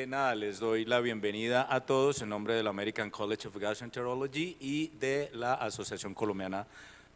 Nada, les doy la bienvenida a todos en nombre del American College of Gastroenterology y de la Asociación Colombiana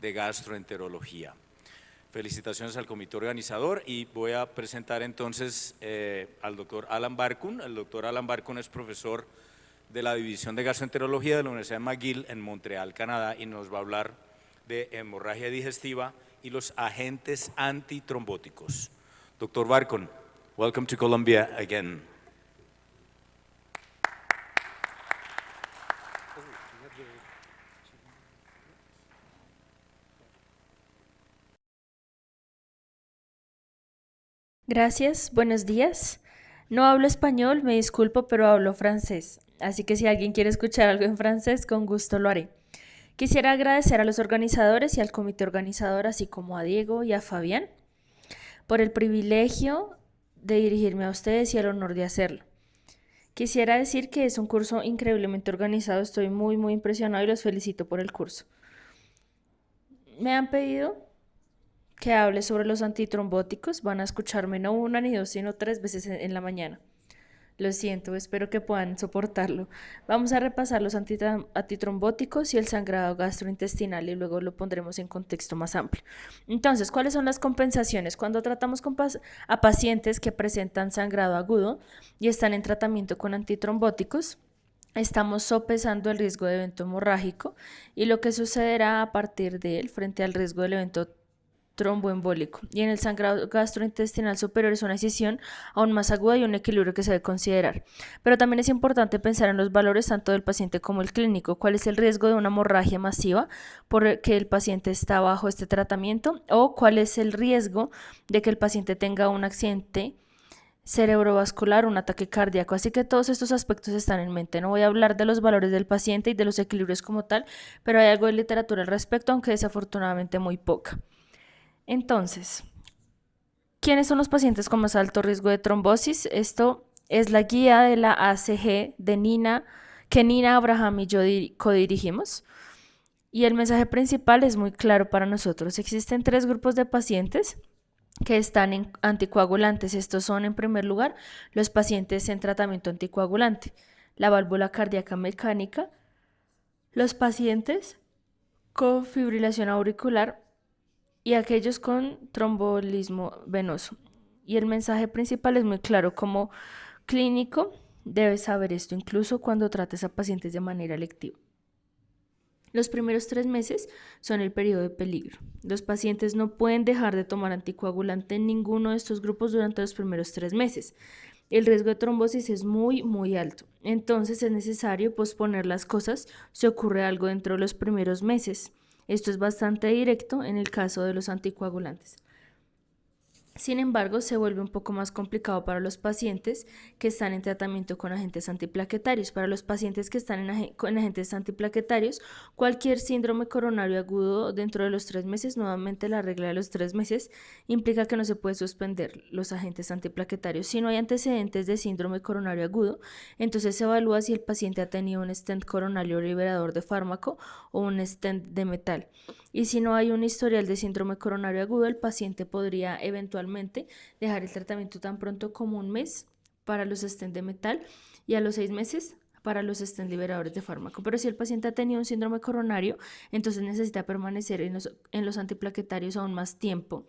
de Gastroenterología. Felicitaciones al comité organizador y voy a presentar entonces al doctor Alan Barkun. El doctor Alan Barkun es profesor de la División de Gastroenterología de la Universidad de McGill en Montreal, Canadá, y nos va a hablar de hemorragia digestiva y los agentes antitrombóticos. Dr. Barkun, welcome to Colombia again. Gracias, buenos días. No hablo español, me disculpo, pero hablo francés. Así que si alguien quiere escuchar algo en francés, con gusto lo haré. Quisiera agradecer a los organizadores y al comité organizador, así como a Diego y a Fabián, por el privilegio de dirigirme a ustedes y el honor de hacerlo. Quisiera decir que es un curso increíblemente organizado, estoy muy impresionado y los felicito por el curso. Me han pedido que hable sobre los antitrombóticos, van a escucharme no una ni dos, sino 3 veces en la mañana. Lo siento, espero que puedan soportarlo. Vamos a repasar los antitrombóticos y el sangrado gastrointestinal y luego lo pondremos en contexto más amplio. Entonces, ¿cuáles son las compensaciones? Cuando tratamos a pacientes que presentan sangrado agudo y están en tratamiento con antitrombóticos, estamos sopesando el riesgo de evento hemorrágico y lo que sucederá a partir de él frente al riesgo del evento tromboembólico. Y en el sangrado gastrointestinal superior es una decisión aún más aguda y un equilibrio que se debe considerar. Pero también es importante pensar en los valores tanto del paciente como el clínico. ¿Cuál es el riesgo de una hemorragia masiva porque el paciente está bajo este tratamiento? ¿O cuál es el riesgo de que el paciente tenga un accidente cerebrovascular, un ataque cardíaco? Así que todos estos aspectos están en mente. No voy a hablar de los valores del paciente y de los equilibrios como tal, pero hay algo de literatura al respecto, aunque desafortunadamente muy poca. Entonces, ¿quiénes son los pacientes con más alto riesgo de trombosis? Esto es la guía de la ACG que Nina, Abraham y yo codirigimos. Y el mensaje principal es muy claro para nosotros. Existen 3 grupos de pacientes que están en anticoagulantes. Estos son, en primer lugar, los pacientes en tratamiento anticoagulante, la válvula cardíaca mecánica, los pacientes con fibrilación auricular y aquellos con trombolismo venoso. Y el mensaje principal es muy claro: como clínico debes saber esto incluso cuando trates a pacientes de manera electiva. Los primeros 3 meses son el periodo de peligro. Los pacientes no pueden dejar de tomar anticoagulante en ninguno de estos grupos durante los primeros 3 meses. El riesgo de trombosis es muy alto. Entonces es necesario posponer las cosas si ocurre algo dentro de los primeros meses. Esto es bastante directo en el caso de los anticoagulantes. Sin embargo, se vuelve un poco más complicado para los pacientes que están en tratamiento con agentes antiplaquetarios. Para los pacientes que están con agentes antiplaquetarios, cualquier síndrome coronario agudo dentro de los 3 meses, nuevamente la regla de los 3 meses, implica que no se puede suspender los agentes antiplaquetarios. Si no hay antecedentes de síndrome coronario agudo, entonces se evalúa si el paciente ha tenido un stent coronario liberador de fármaco o un stent de metal. Y si no hay un historial de síndrome coronario agudo, el paciente podría eventualmente dejar el tratamiento tan pronto como 1 mes para los stents de metal y a los 6 meses para los stents liberadores de fármaco. Pero si el paciente ha tenido un síndrome coronario, entonces necesita permanecer en los antiplaquetarios aún más tiempo.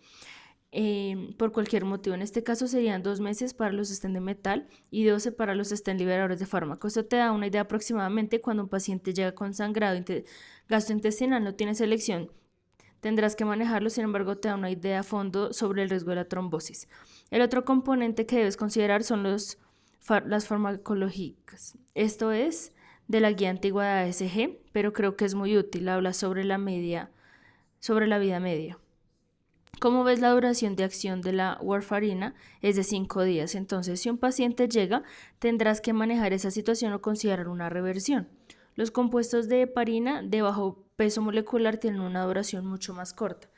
Por cualquier motivo. En este caso serían 2 meses para los stents de metal y 12 para los stents liberadores de fármaco. Esto te da una idea aproximadamente cuando un paciente llega con sangrado gastrointestinal, no tienes elección, tendrás que manejarlo. Sin embargo, te da una idea a fondo sobre el riesgo de la trombosis. El otro componente que debes considerar son las farmacológicas. Esto es de la guía antigua de ASG, pero creo que es muy útil. Habla sobre la vida media. Como ves, la duración de acción de la warfarina es de 5 días. Entonces, si un paciente llega, tendrás que manejar esa situación o considerar una reversión. Los compuestos de heparina de bajo peso molecular tienen una duración mucho más corta.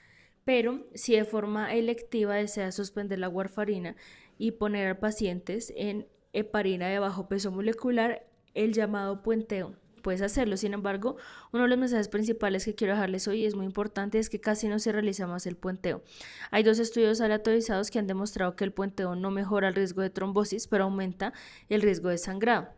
Pero si de forma electiva deseas suspender la warfarina y poner a pacientes en heparina de bajo peso molecular, el llamado puenteo puedes hacerlo. Sin embargo, uno de los mensajes principales que quiero dejarles hoy es muy importante, es que casi no se realiza más el puenteo. Hay 2 estudios aleatorizados que han demostrado que el puenteo no mejora el riesgo de trombosis, pero aumenta el riesgo de sangrado.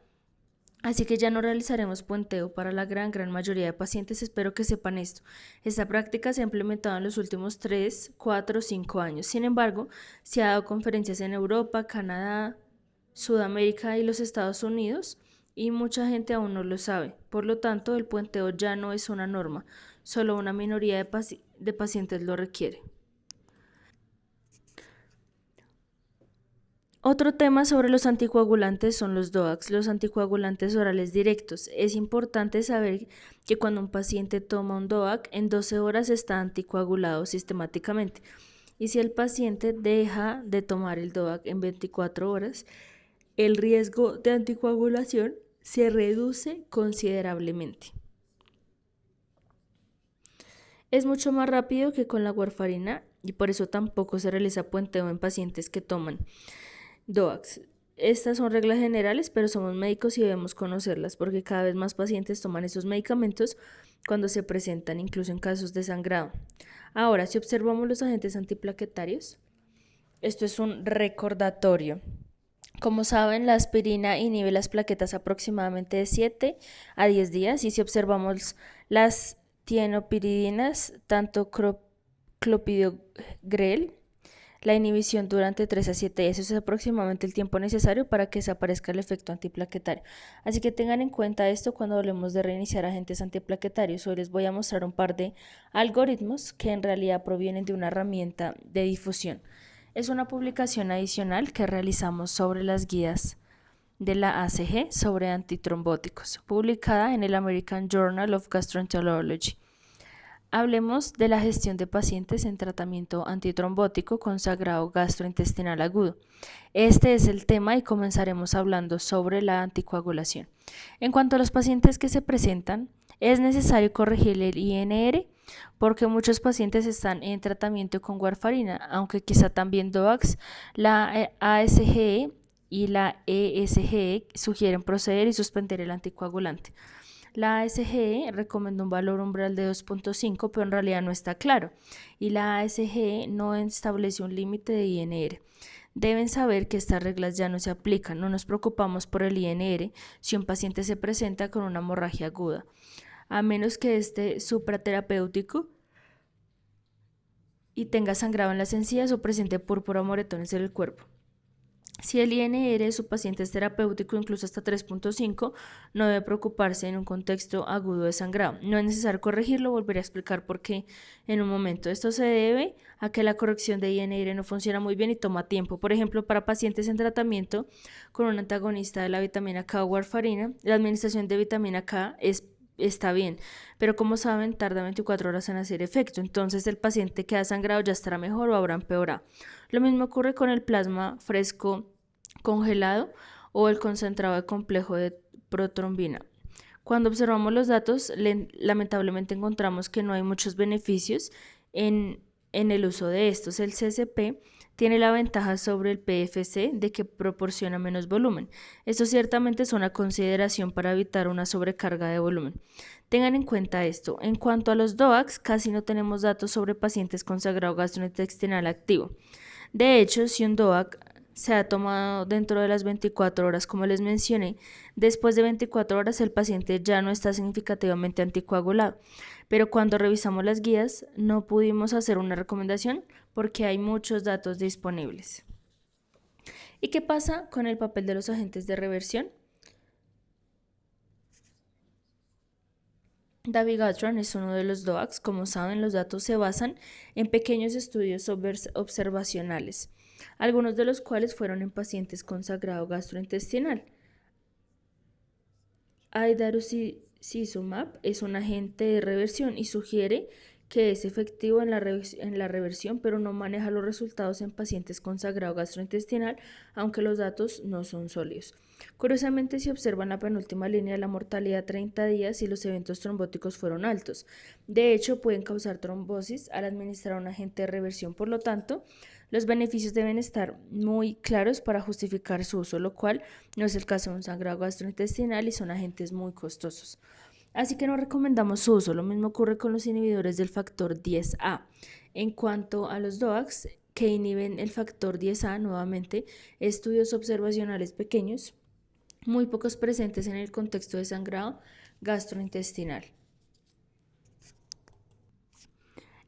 Así que ya no realizaremos puenteo para la gran mayoría de pacientes. Espero que sepan esto. Esta práctica se ha implementado en los últimos 3, 4, 5 años. Sin embargo, se ha dado conferencias en Europa, Canadá, Sudamérica y los Estados Unidos, y mucha gente aún no lo sabe. Por lo tanto, el puenteo ya no es una norma, solo una minoría de pacientes lo requiere. Otro tema sobre los anticoagulantes son los DOACs, los anticoagulantes orales directos. Es importante saber que cuando un paciente toma un DOAC, en 12 horas está anticoagulado sistemáticamente. Y si el paciente deja de tomar el DOAC en 24 horas, el riesgo de anticoagulación se reduce considerablemente. Es mucho más rápido que con la warfarina y por eso tampoco se realiza puenteo en pacientes que toman DOACs. Estas son reglas generales, pero somos médicos y debemos conocerlas porque cada vez más pacientes toman esos medicamentos cuando se presentan, incluso en casos de sangrado. Ahora, si observamos los agentes antiplaquetarios, esto es un recordatorio. Como saben, la aspirina inhibe las plaquetas aproximadamente de 7 a 10 días y si observamos las tienopiridinas, tanto clopidogrel, la inhibición durante 3 a 7 días es aproximadamente el tiempo necesario para que desaparezca el efecto antiplaquetario. Así que tengan en cuenta esto cuando hablemos de reiniciar agentes antiplaquetarios. Hoy les voy a mostrar un par de algoritmos que en realidad provienen de una herramienta de difusión. Es una publicación adicional que realizamos sobre las guías de la ACG sobre antitrombóticos, publicada en el American Journal of Gastroenterology. Hablemos de la gestión de pacientes en tratamiento antitrombótico con sangrado gastrointestinal agudo. Este es el tema y comenzaremos hablando sobre la anticoagulación. En cuanto a los pacientes que se presentan, es necesario corregir el INR porque muchos pacientes están en tratamiento con warfarina, aunque quizá también DOACs, la ASGE y la ESGE sugieren proceder y suspender el anticoagulante. La ASGE recomendó un valor umbral de 2.5, pero en realidad no está claro, y la ASGE no establece un límite de INR. Deben saber que estas reglas ya no se aplican, no nos preocupamos por el INR si un paciente se presenta con una hemorragia aguda, a menos que esté supraterapéutico y tenga sangrado en las encías o presente púrpura o moretones en el cuerpo. Si el INR de su paciente es terapéutico, incluso hasta 3.5, no debe preocuparse en un contexto agudo de sangrado. No es necesario corregirlo, volveré a explicar por qué en un momento. Esto se debe a que la corrección de INR no funciona muy bien y toma tiempo. Por ejemplo, para pacientes en tratamiento con un antagonista de la vitamina K o warfarina, la administración de vitamina K está bien, pero como saben, tarda 24 horas en hacer efecto, entonces el paciente que ha sangrado ya estará mejor o habrá empeorado. Lo mismo ocurre con el plasma fresco congelado o el concentrado de complejo de protrombina. Cuando observamos los datos, lamentablemente encontramos que no hay muchos beneficios en el uso de estos. El CCP tiene la ventaja sobre el PFC de que proporciona menos volumen. Esto ciertamente es una consideración para evitar una sobrecarga de volumen. Tengan en cuenta esto. En cuanto a los DOACs, casi no tenemos datos sobre pacientes con sangrado gastrointestinal activo. De hecho, si un DOAC se ha tomado dentro de las 24 horas, como les mencioné, después de 24 horas el paciente ya no está significativamente anticoagulado. Pero cuando revisamos las guías no pudimos hacer una recomendación porque hay muchos datos disponibles. ¿Y qué pasa con el papel de los agentes de reversión? Dabigatran es uno de los DOACs. Como saben, los datos se basan en pequeños estudios observacionales, algunos de los cuales fueron en pacientes con sangrado gastrointestinal. Aidarucizumab es un agente de reversión y sugiere que es efectivo en la reversión, pero no maneja los resultados en pacientes con sangrado gastrointestinal, aunque los datos no son sólidos. Curiosamente, si observan la penúltima línea, la mortalidad a 30 días y los eventos trombóticos fueron altos. De hecho, pueden causar trombosis al administrar un agente de reversión, por lo tanto, Los beneficios deben estar muy claros para justificar su uso, lo cual no es el caso de un sangrado gastrointestinal y son agentes muy costosos. Así que no recomendamos su uso. Lo mismo ocurre con los inhibidores del factor 10A. En cuanto a los DOACs que inhiben el factor 10A, nuevamente, estudios observacionales pequeños, muy pocos presentes en el contexto de sangrado gastrointestinal.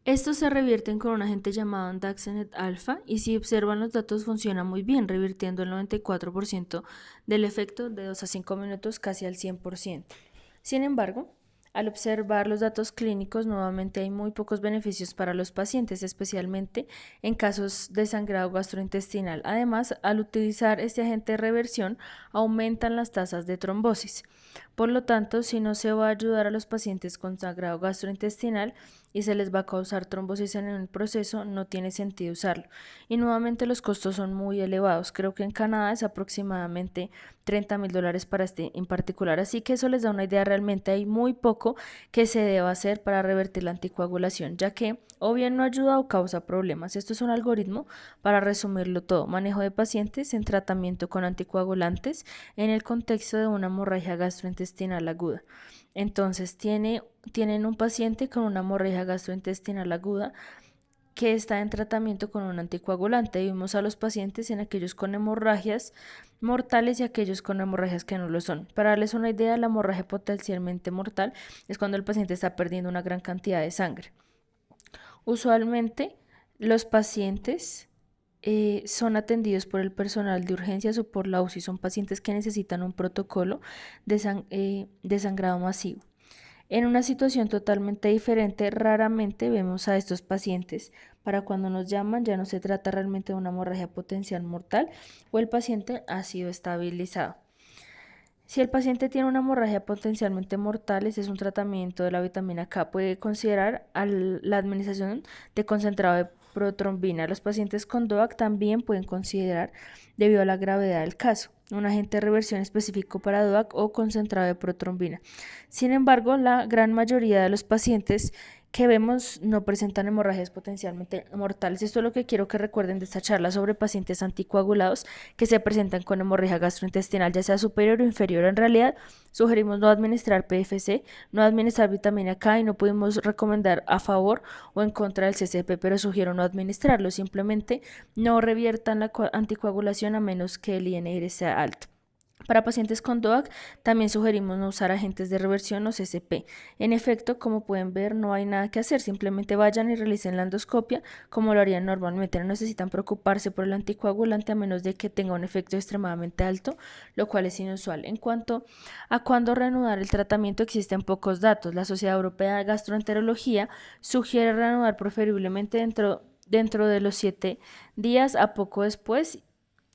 Estos se revierten con un agente llamado Andaxenet alfa y si observan los datos funciona muy bien, revirtiendo el 94% del efecto de 2 a 5 minutos casi al 100%. Sin embargo, al observar los datos clínicos, nuevamente hay muy pocos beneficios para los pacientes, especialmente en casos de sangrado gastrointestinal. Además, al utilizar este agente de reversión, aumentan las tasas de trombosis. Por lo tanto, si no se va a ayudar a los pacientes con sangrado gastrointestinal y se les va a causar trombosis en el proceso, no tiene sentido usarlo. Y nuevamente los costos son muy elevados. Creo que en Canadá es aproximadamente $30,000 para este en particular. Así que eso les da una idea. Realmente hay muy poco que se deba hacer para revertir la anticoagulación, ya que o bien no ayuda o causa problemas. Esto es un algoritmo para resumirlo todo. Manejo de pacientes en tratamiento con anticoagulantes en el contexto de una hemorragia gastrointestinal aguda. Entonces tienen un paciente con una hemorragia gastrointestinal aguda que está en tratamiento con un anticoagulante. Vimos a los pacientes en aquellos con hemorragias mortales y aquellos con hemorragias que no lo son. Para darles una idea, la hemorragia potencialmente mortal es cuando el paciente está perdiendo una gran cantidad de sangre. Usualmente los pacientes son atendidos por el personal de urgencias o por la UCI. Son pacientes que necesitan un protocolo de sangrado masivo. En una situación totalmente diferente, raramente vemos a estos pacientes. Para cuando nos llaman ya no se trata realmente de una hemorragia potencial mortal o el paciente ha sido estabilizado. Si el paciente tiene una hemorragia potencialmente mortal, ese es un tratamiento de la vitamina K. Puede considerar la administración de concentrado de protrombina. Los pacientes con DOAC también pueden considerar, debido a la gravedad del caso, un agente de reversión específico para DOAC o concentrado de protrombina. Sin embargo, la gran mayoría de los pacientes que vemos no presentan hemorragias potencialmente mortales. Esto es lo que quiero que recuerden de esta charla sobre pacientes anticoagulados que se presentan con hemorragia gastrointestinal, ya sea superior o inferior. En realidad, sugerimos no administrar PFC, no administrar vitamina K y no pudimos recomendar a favor o en contra del CCP, pero sugiero no administrarlo. Simplemente no reviertan la anticoagulación a menos que el INR sea alto. Para pacientes con DOAC también sugerimos no usar agentes de reversión o CCP. En efecto, como pueden ver, no hay nada que hacer, simplemente vayan y realicen la endoscopia como lo harían normalmente. No necesitan preocuparse por el anticoagulante a menos de que tenga un efecto extremadamente alto, lo cual es inusual. En cuanto a cuándo reanudar el tratamiento, existen pocos datos. La Sociedad Europea de Gastroenterología sugiere reanudar preferiblemente dentro de los 7 días a poco después.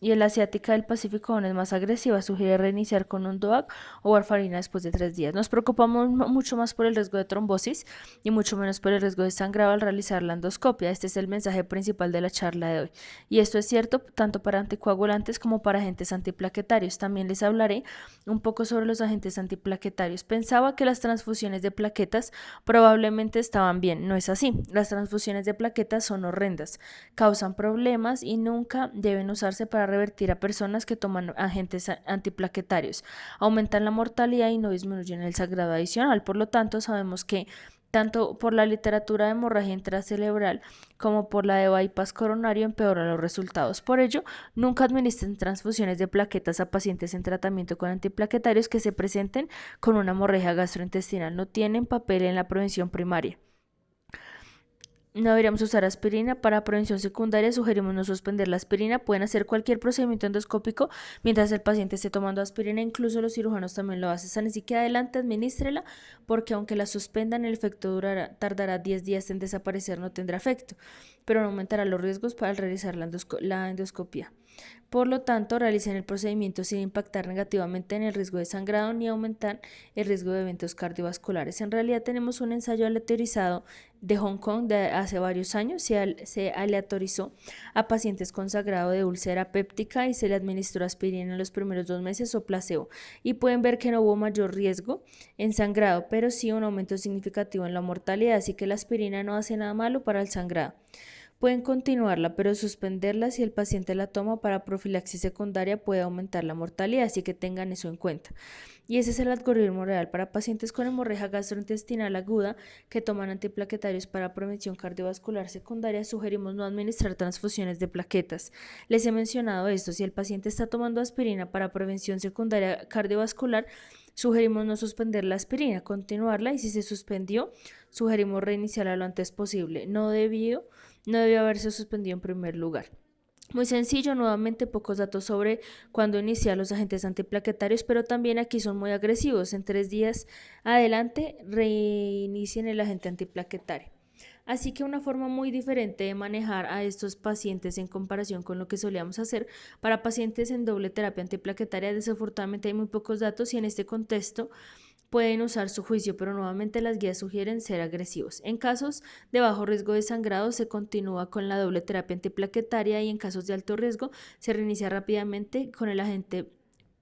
Y el asiática del Pacífico aún es más agresiva, sugiere reiniciar con un DOAC o warfarina después de 3 días. Nos preocupamos mucho más por el riesgo de trombosis y mucho menos por el riesgo de sangrado al realizar la endoscopia. Este es el mensaje principal de la charla de hoy. Y esto es cierto tanto para anticoagulantes como para agentes antiplaquetarios. También les hablaré un poco sobre los agentes antiplaquetarios. Pensaba que las transfusiones de plaquetas probablemente estaban bien. No es así. Las transfusiones de plaquetas son horrendas, causan problemas y nunca deben usarse para revertir a personas que toman agentes antiplaquetarios. Aumentan la mortalidad y no disminuyen el sangrado adicional. Por lo tanto, sabemos que tanto por la literatura de hemorragia intracerebral como por la de bypass coronario empeoran los resultados. Por ello, nunca administren transfusiones de plaquetas a pacientes en tratamiento con antiplaquetarios que se presenten con una hemorragia gastrointestinal. No tienen papel en la prevención primaria. No deberíamos usar aspirina. Para prevención secundaria sugerimos no suspender la aspirina. Pueden hacer cualquier procedimiento endoscópico mientras el paciente esté tomando aspirina. Incluso los cirujanos también lo hacen. Así que adelante, administrela, porque aunque la suspendan, el efecto tardará 10 días en desaparecer, no tendrá efecto, pero no aumentará los riesgos para realizar la endoscopia. Por lo tanto, realicen el procedimiento sin impactar negativamente en el riesgo de sangrado ni aumentar el riesgo de eventos cardiovasculares. En realidad tenemos un ensayo aleatorizado de Hong Kong de hace varios años. Se aleatorizó a pacientes con sangrado de úlcera péptica y se le administró aspirina en los primeros 2 meses o placebo. Y pueden ver que no hubo mayor riesgo en sangrado, pero sí un aumento significativo en la mortalidad, así que la aspirina no hace nada malo para el sangrado. Pueden continuarla, pero suspenderla si el paciente la toma para profilaxis secundaria puede aumentar la mortalidad, así que tengan eso en cuenta. Y ese es el algoritmo real para pacientes con hemorragia gastrointestinal aguda que toman antiplaquetarios para prevención cardiovascular secundaria. Sugerimos no administrar transfusiones de plaquetas. Les he mencionado esto, si el paciente está tomando aspirina para prevención secundaria cardiovascular, sugerimos no suspender la aspirina, continuarla, y si se suspendió, sugerimos reiniciarla lo antes posible. No debió haberse suspendido en primer lugar. Muy sencillo, nuevamente pocos datos sobre cuándo iniciar los agentes antiplaquetarios, pero también aquí son muy agresivos. En 3 días adelante reinicien el agente antiplaquetario. Así que una forma muy diferente de manejar a estos pacientes en comparación con lo que solíamos hacer para pacientes en doble terapia antiplaquetaria. Desafortunadamente hay muy pocos datos y en este contexto pueden usar su juicio, pero nuevamente las guías sugieren ser agresivos. En casos de bajo riesgo de sangrado se continúa con la doble terapia antiplaquetaria y en casos de alto riesgo se reinicia rápidamente con el agente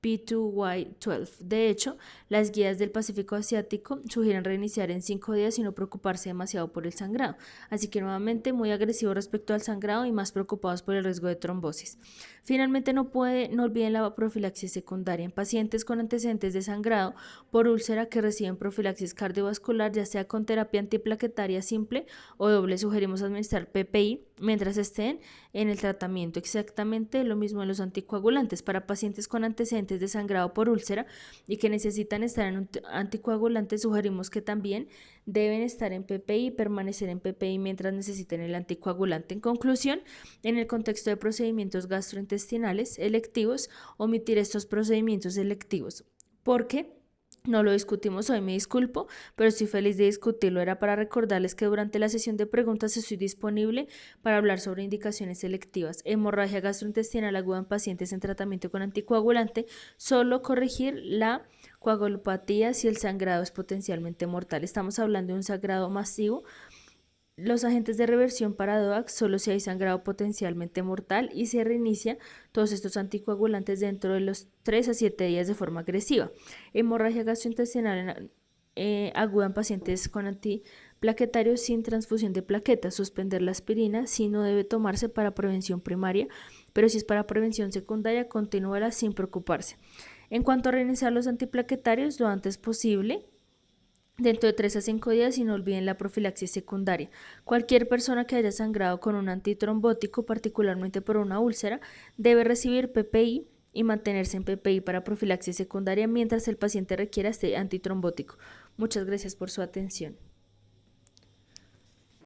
P2Y12. De hecho, las guías del Pacífico Asiático sugieren reiniciar en 5 días y no preocuparse demasiado por el sangrado. Así que nuevamente muy agresivo respecto al sangrado y más preocupados por el riesgo de trombosis. Finalmente, no olviden la profilaxis secundaria en pacientes con antecedentes de sangrado por úlcera que reciben profilaxis cardiovascular, ya sea con terapia antiplaquetaria simple o doble. Sugerimos administrar PPI mientras estén en el tratamiento. Exactamente lo mismo en los anticoagulantes. Para pacientes con antecedentes de sangrado por úlcera y que necesitan estar en un anticoagulante, sugerimos que también deben estar en PPI y permanecer en PPI mientras necesiten el anticoagulante. En conclusión, en el contexto de procedimientos gastrointestinales electivos, omitir estos procedimientos electivos. Porque no lo discutimos hoy, me disculpo, pero estoy feliz de discutirlo. Era para recordarles que durante la sesión de preguntas estoy disponible para hablar sobre indicaciones selectivas. Hemorragia gastrointestinal aguda en pacientes en tratamiento con anticoagulante, solo corregir la coagulopatía si el sangrado es potencialmente mortal. Estamos hablando de un sangrado masivo. Los agentes de reversión para DOAC solo si hay sangrado potencialmente mortal y se reinicia todos estos anticoagulantes dentro de los 3 a 7 días de forma agresiva. Hemorragia gastrointestinal aguda en pacientes con antiplaquetarios sin transfusión de plaquetas. Suspender la aspirina si no debe tomarse para prevención primaria, pero si es para prevención secundaria, continúala sin preocuparse. En cuanto a reiniciar los antiplaquetarios lo antes posible, dentro de 3 a 5 días, y no olviden la profilaxis secundaria. Cualquier persona que haya sangrado con un antitrombótico, particularmente por una úlcera, debe recibir PPI y mantenerse en PPI para profilaxis secundaria mientras el paciente requiera este antitrombótico. Muchas gracias por su atención.